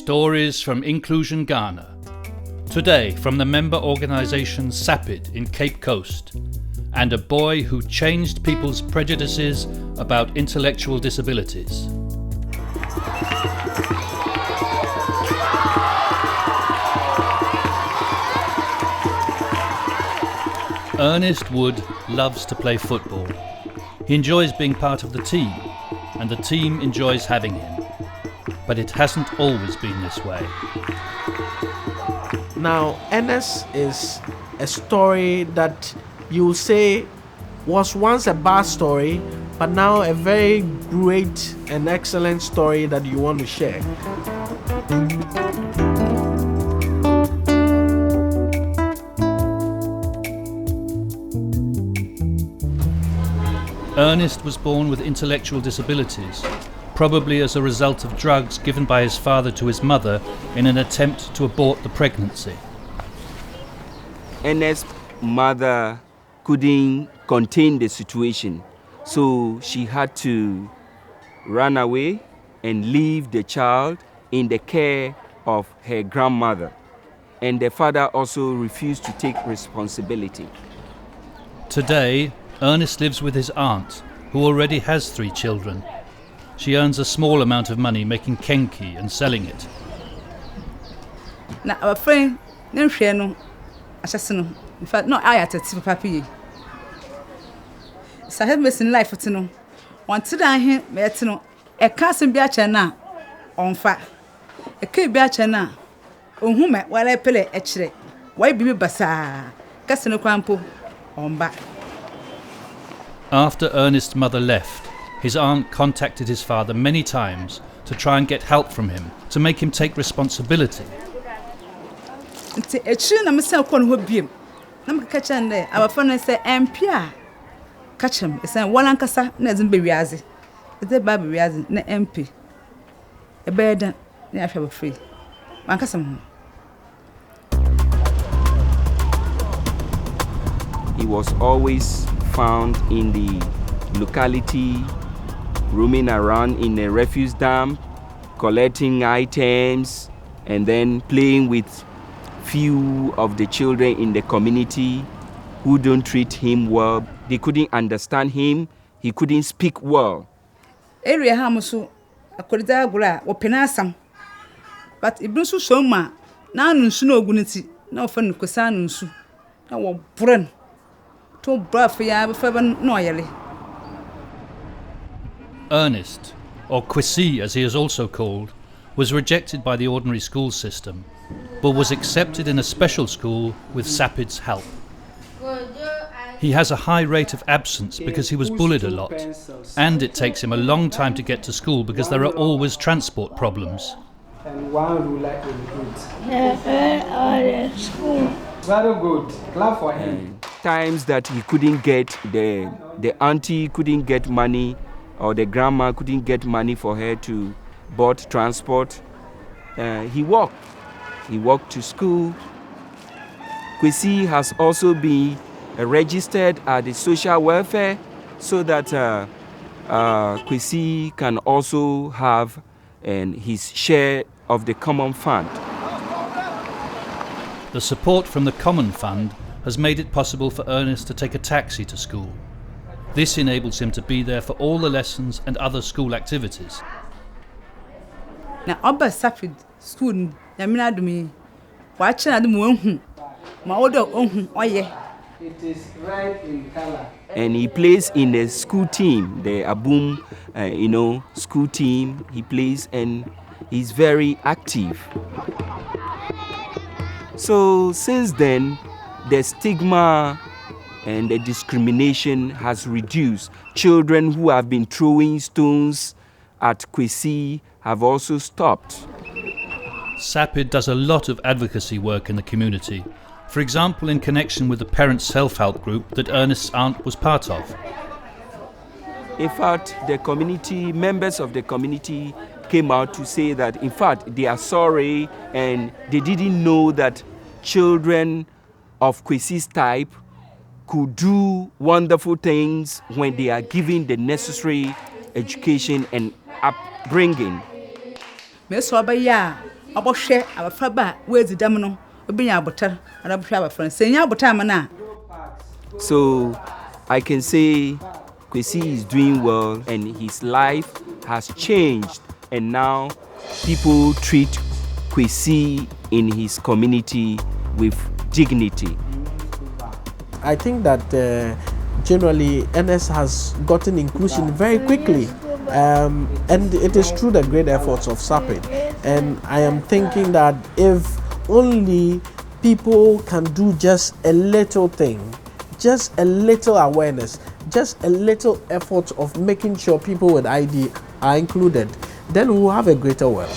Stories from Inclusion Ghana. Today from the member organisation SAPID in Cape Coast, and a boy who changed people's prejudices about intellectual disabilities. Ernest Wood loves to play football. He enjoys being part of the team, and the team enjoys having him. But it hasn't always been this way. Now, Ernest is a story that you say was once a bad story, but now a very great and excellent story that you want to share. Ernest was born with intellectual disabilities, probably as a result of drugs given by his father to his mother in an attempt to abort the pregnancy. Ernest's mother couldn't contain the situation, so she had to run away and leave the child in the care of her grandmother. And the father also refused to take responsibility. Today, Ernest lives with his aunt, who already has 3 children. She earns a small amount of money making kenki and selling it. Now, our friend, no share assassin. In fact, no, I at it, papi. So I have missing life for to know. Want to die here, me to know. A cousin be a chana on fire. A kid be a chana. On whom while I play a chere. Why be basa? Casino Quampo on back. After Ernest's mother left, his aunt contacted his father many times to try and get help from him, to make him take responsibility. A tune I'm myself on who beam. Number catch and there. Our phone say, Empia. Catch him. It's a one ancasa, Nazim Beriazi. It's a baby Riazi, ne MP. A bed, near Fable Free. Mancasam. He was always found in the locality, roaming around in a refuse dump, collecting items, and then playing with few of the children in the community who don't treat him well. They couldn't understand him. He couldn't speak well. Area Hamusu, a corridor gura, or penasam. But it brings so ma, now no gunity, no fun cosanunsu, no brun. To bruff ya before noyally. Ernest, or Kwesi as he is also called, was rejected by the ordinary school system, but was accepted in a special school with SAPID's help. He has a high rate of absence because he was bullied a lot, and it takes him a long time to get to school because there are always transport problems. And one ruler in it. School. Very good. Clap for him. Times that he couldn't get, the auntie couldn't get money, or the grandma couldn't get money for her to board transport, he walked. He walked to school. Kwesi has also been registered at the social welfare so that Kwesi can also have his share of the common fund. The support from the common fund has made it possible for Ernest to take a taxi to school. This enables him to be there for all the lessons and other school activities. Now, Abba Sapid school, Yamina do me. Watch another moon. My older own, oh yeah. It is red in color. And he plays in the school team, the Aboom, school team. He plays and he's very active. So since then, the stigma and the discrimination has reduced. Children who have been throwing stones at Kwesi have also stopped. SAPID does a lot of advocacy work in the community, for example in connection with the parents' self-help group that Ernest's aunt was part of. In fact, the community, members of the community came out to say that, in fact, they are sorry and they didn't know that children of Kwesi's type could do wonderful things when they are given the necessary education and upbringing. Miss Wabaya, abohwe abafra ba wezi dam no obinya abotar adabhwe abafra senya abotar mana. So I can say Kwesi is doing well and his life has changed, and now people treat Kwesi in his community with dignity. I think that generally NS has gotten inclusion very quickly, and it is through the great efforts of SAPIN. And I am thinking that if only people can do just a little thing, just a little awareness, just a little effort of making sure people with ID are included, then we will have a greater world.